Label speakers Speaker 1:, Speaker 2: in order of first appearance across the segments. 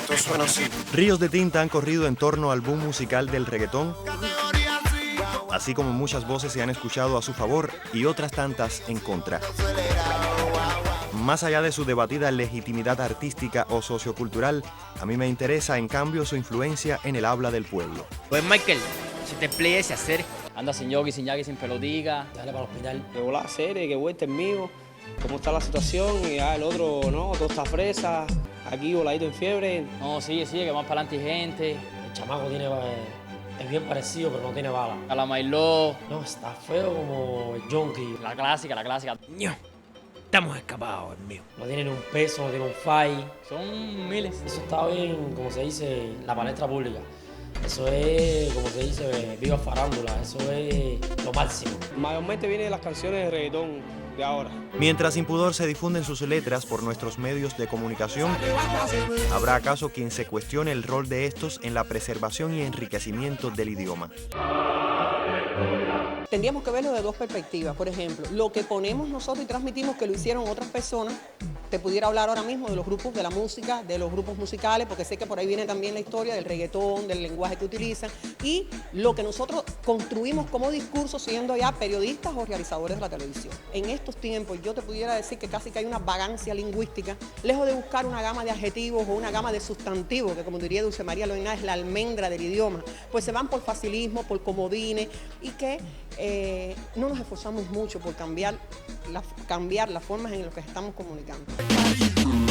Speaker 1: Esto suena así.
Speaker 2: Ríos de tinta han corrido en torno al boom musical del reggaetón, así como muchas voces se han escuchado a su favor y otras tantas en contra. Más allá de su debatida legitimidad artística o sociocultural, a mí me interesa en cambio su influencia en el habla del pueblo.
Speaker 3: Pues Michael, si te pliegues a hacer, anda sin yogi, sin yagi, sin pelotica.
Speaker 4: Dale para el hospital. Que volá a serie, que vuelta es mío. ¿Cómo está la situación? Y el otro, no, todo está fresa. Aquí voladito en fiebre.
Speaker 3: No, sigue, que más para adelante hay gente.
Speaker 4: El chamaco tiene, es bien parecido, pero no tiene bala.
Speaker 3: A la Mailó.
Speaker 4: No, está feo como el Junkie.
Speaker 3: La clásica.
Speaker 4: ¡Ño! Estamos escapados, el mío. No tiene ni un peso, no tiene un fai.
Speaker 3: Son miles.
Speaker 4: Eso está bien, como se dice, la palestra pública. Eso es, como se dice, viva farándula. Eso es lo máximo. Mayormente viene de las canciones de reggaetón de ahora.
Speaker 2: Mientras sin pudor se difunden sus letras por nuestros medios de comunicación, ¿habrá acaso quien se cuestione el rol de estos en la preservación y enriquecimiento del idioma?
Speaker 5: Tendríamos que verlo de dos perspectivas. Por ejemplo, lo que ponemos nosotros y transmitimos que lo hicieron otras personas. Te pudiera hablar ahora mismo de los grupos de la música, de los grupos musicales, porque sé que por ahí viene también la historia del reggaetón, del lenguaje que utilizan, y lo que nosotros construimos como discurso siendo ya periodistas o realizadores de la televisión. En estos tiempos yo te pudiera decir que casi que hay una vagancia lingüística, lejos de buscar una gama de adjetivos o una gama de sustantivos, que como diría Dulce María Loina es la almendra del idioma, pues se van por facilismo, por comodines, y que no nos esforzamos mucho por cambiar las formas en las que estamos comunicando.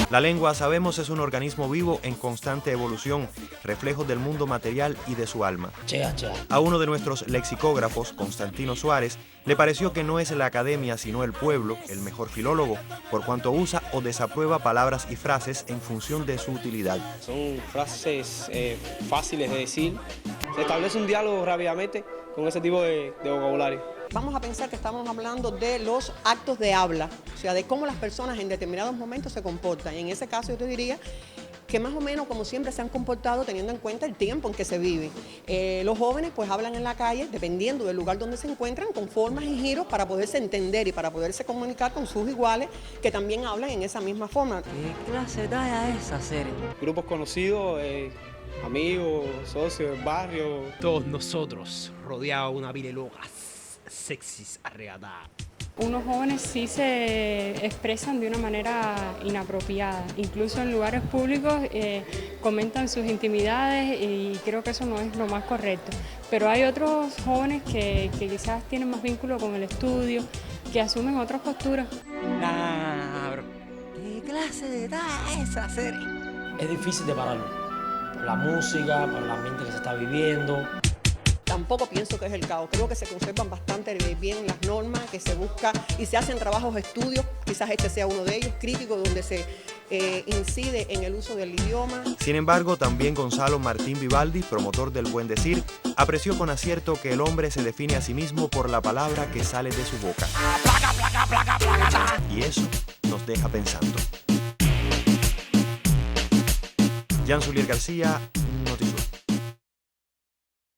Speaker 2: La lengua, sabemos, es un organismo vivo en constante evolución, reflejo del mundo material y de su alma. A uno de nuestros lexicógrafos, Constantino Suárez, le pareció que no es la academia sino el pueblo el mejor filólogo, por cuanto usa o desaprueba palabras y frases en función de su utilidad.
Speaker 4: Son frases fáciles de decir. Se establece un diálogo rápidamente con ese tipo de vocabulario.
Speaker 5: Vamos a pensar que estamos hablando de los actos de habla, o sea, de cómo las personas en determinados momentos se comportan. Y en ese caso yo te diría que más o menos como siempre se han comportado teniendo en cuenta el tiempo en que se vive. Los jóvenes pues hablan en la calle, dependiendo del lugar donde se encuentran, con formas y giros para poderse entender y para poderse comunicar con sus iguales que también hablan en esa misma forma.
Speaker 6: ¿Qué clase de talla es esa serie?
Speaker 4: Grupos conocidos, amigos, socios del barrio.
Speaker 7: Todos nosotros rodeados de una pila de locas, sexys, arrebatadas.
Speaker 8: Unos jóvenes sí se expresan de una manera inapropiada, incluso en lugares públicos comentan sus intimidades y creo que eso no es lo más correcto. Pero hay otros jóvenes que quizás tienen más vínculo con el estudio, que asumen otras posturas.
Speaker 6: Bro. ¿Qué clase de talla es esa serie?
Speaker 4: Es difícil de pararlo, por la música, por el ambiente que se está viviendo.
Speaker 5: Tampoco pienso que es el caos, creo que se conservan bastante bien las normas, que se busca y se hacen trabajos de estudio, quizás este sea uno de ellos, crítico, donde se incide en el uso del idioma.
Speaker 2: Sin embargo, también Gonzalo Martín Vivaldi, promotor del buen decir, apreció con acierto que el hombre se define a sí mismo por la palabra que sale de su boca. Y eso nos deja pensando. Jan Zulier García,